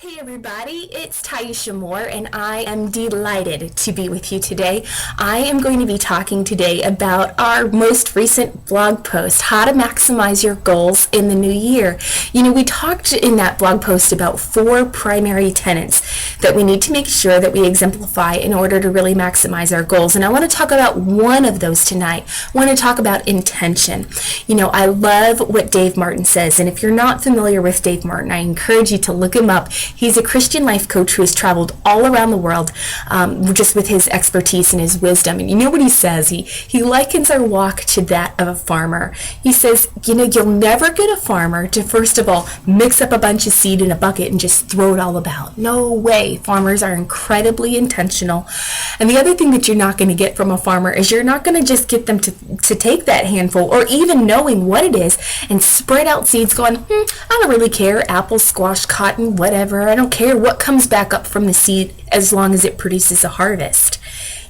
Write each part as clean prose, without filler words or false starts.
Hey everybody, it's Taisha Moore and I am delighted to be with you today. I am going to be talking today about our most recent blog post, how to maximize your goals in the new year. You know, we talked in that blog post about 4 primary tenets that we need to make sure that we exemplify in order to really maximize our goals. And I want to talk about one of those tonight. I want to talk about intention. You know, I love what Dave Martin says, and if you're not familiar with Dave Martin, I encourage you to look him up. He's a Christian life coach who has traveled all around the world just with his expertise and his wisdom. And you know what he says? He likens our walk to that of a farmer. He says, you know, you'll never get a farmer to, first of all, mix up a bunch of seed in a bucket and just throw it all about. No way. Farmers are incredibly intentional. And the other thing that you're not going to get from a farmer is you're not going to just get them to take that handful or even knowing what it is and spread out seeds going, I don't really care, apple, squash, cotton, whatever. I don't care what comes back up from the seed as long as it produces a harvest.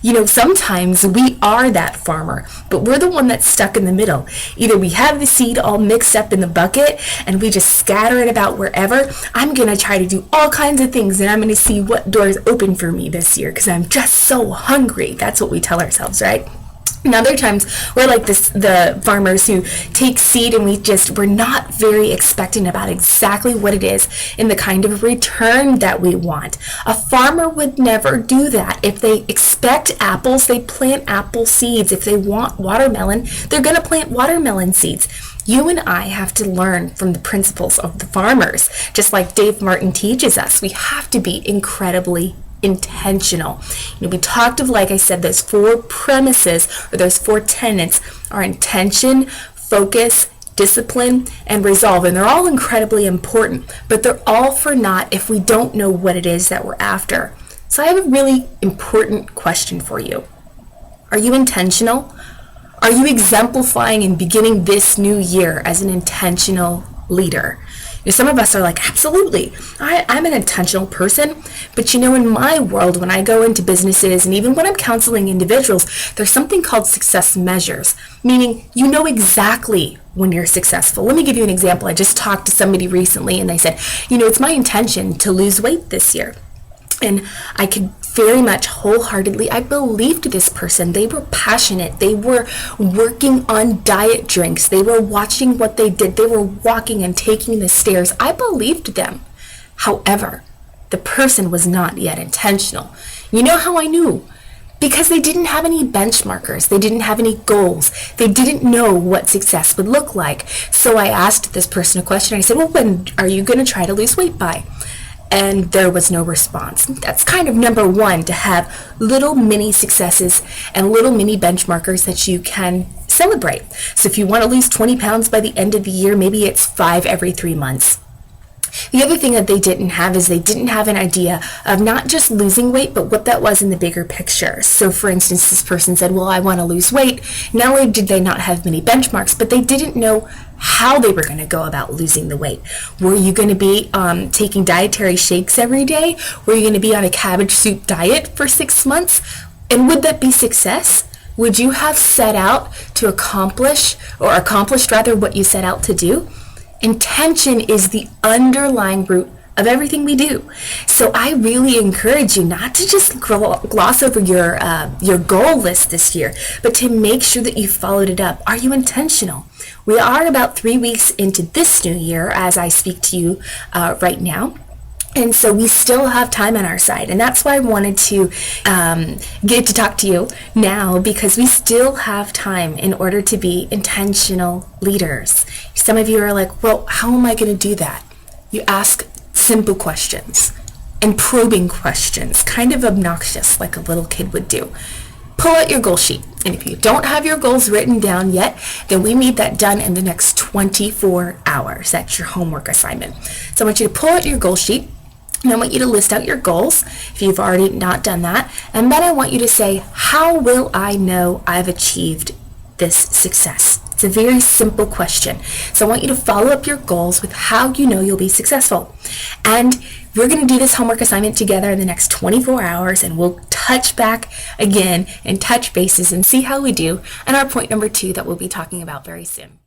You know, sometimes we are that farmer, but we're the one that's stuck in the middle. Either we have the seed all mixed up in the bucket and we just scatter it about wherever. I'm going to try to do all kinds of things and I'm going to see what doors open for me this year because I'm just so hungry. That's what we tell ourselves, right? And other times we're like the farmers who take seed and we're not very expectant about exactly what it is and the kind of return that we want. A farmer would never do that. If they expect apples, they plant apple seeds. If they want watermelon, they're going to plant watermelon seeds. You and I have to learn from the principles of the farmers. Just like Dave Martin teaches us, we have to be incredibly intentional. You know, we talked of, like I said, those 4 premises or those 4 tenets are intention, focus, discipline, and resolve. And they're all incredibly important, but they're all for naught if we don't know what it is that we're after. So I have a really important question for you. Are you intentional? Are you exemplifying and beginning this new year as an intentional leader? You know, some of us are like, absolutely, I'm an intentional person, but you know, in my world, when I go into businesses and even when I'm counseling individuals, there's something called success measures, meaning you know exactly when you're successful. Let me give you an example. I just talked to somebody recently and they said, you know, it's my intention to lose weight this year. And I could very much wholeheartedly, I believed this person. They were passionate. They were working on diet drinks. They were watching what they did. They were walking and taking the stairs. I believed them. However, the person was not yet intentional. You know how I knew? Because they didn't have any benchmarkers. They didn't have any goals. They didn't know what success would look like. So I asked this person a question. I said, well, when are you going to try to lose weight by? And there was no response. That's kind of number 1, to have little mini successes and little mini benchmarkers that you can celebrate. So if you want to lose 20 pounds by the end of the year, maybe it's 5 every 3 months. The other thing that they didn't have is they didn't have an idea of not just losing weight, but what that was in the bigger picture. So for instance, this person said, well, I want to lose weight. Not only did they not have many benchmarks, but they didn't know how they were going to go about losing the weight. Were you going to be taking dietary shakes every day? Were you going to be on a cabbage soup diet for 6 months? And would that be success? Would you have set out to accomplished rather what you set out to do? Intention is the underlying root of everything we do. So I really encourage you not to just gloss over your goal list this year, but to make sure that you followed it up. Are you intentional? We are about 3 weeks into this new year as I speak to you right now. And so we still have time on our side. And that's why I wanted to get to talk to you now, because we still have time in order to be intentional leaders. Some of you are like, well, how am I going to do that? You ask simple questions and probing questions, kind of obnoxious, like a little kid would do. Pull out your goal sheet. And if you don't have your goals written down yet, then we need that done in the next 24 hours. That's your homework assignment. So I want you to pull out your goal sheet. And I want you to list out your goals if you've already not done that. And then I want you to say, how will I know I've achieved this success? It's a very simple question. So I want you to follow up your goals with how you know you'll be successful. And we're going to do this homework assignment together in the next 24 hours, and we'll touch back again and touch bases and see how we do. And our point number 2 that we'll be talking about very soon.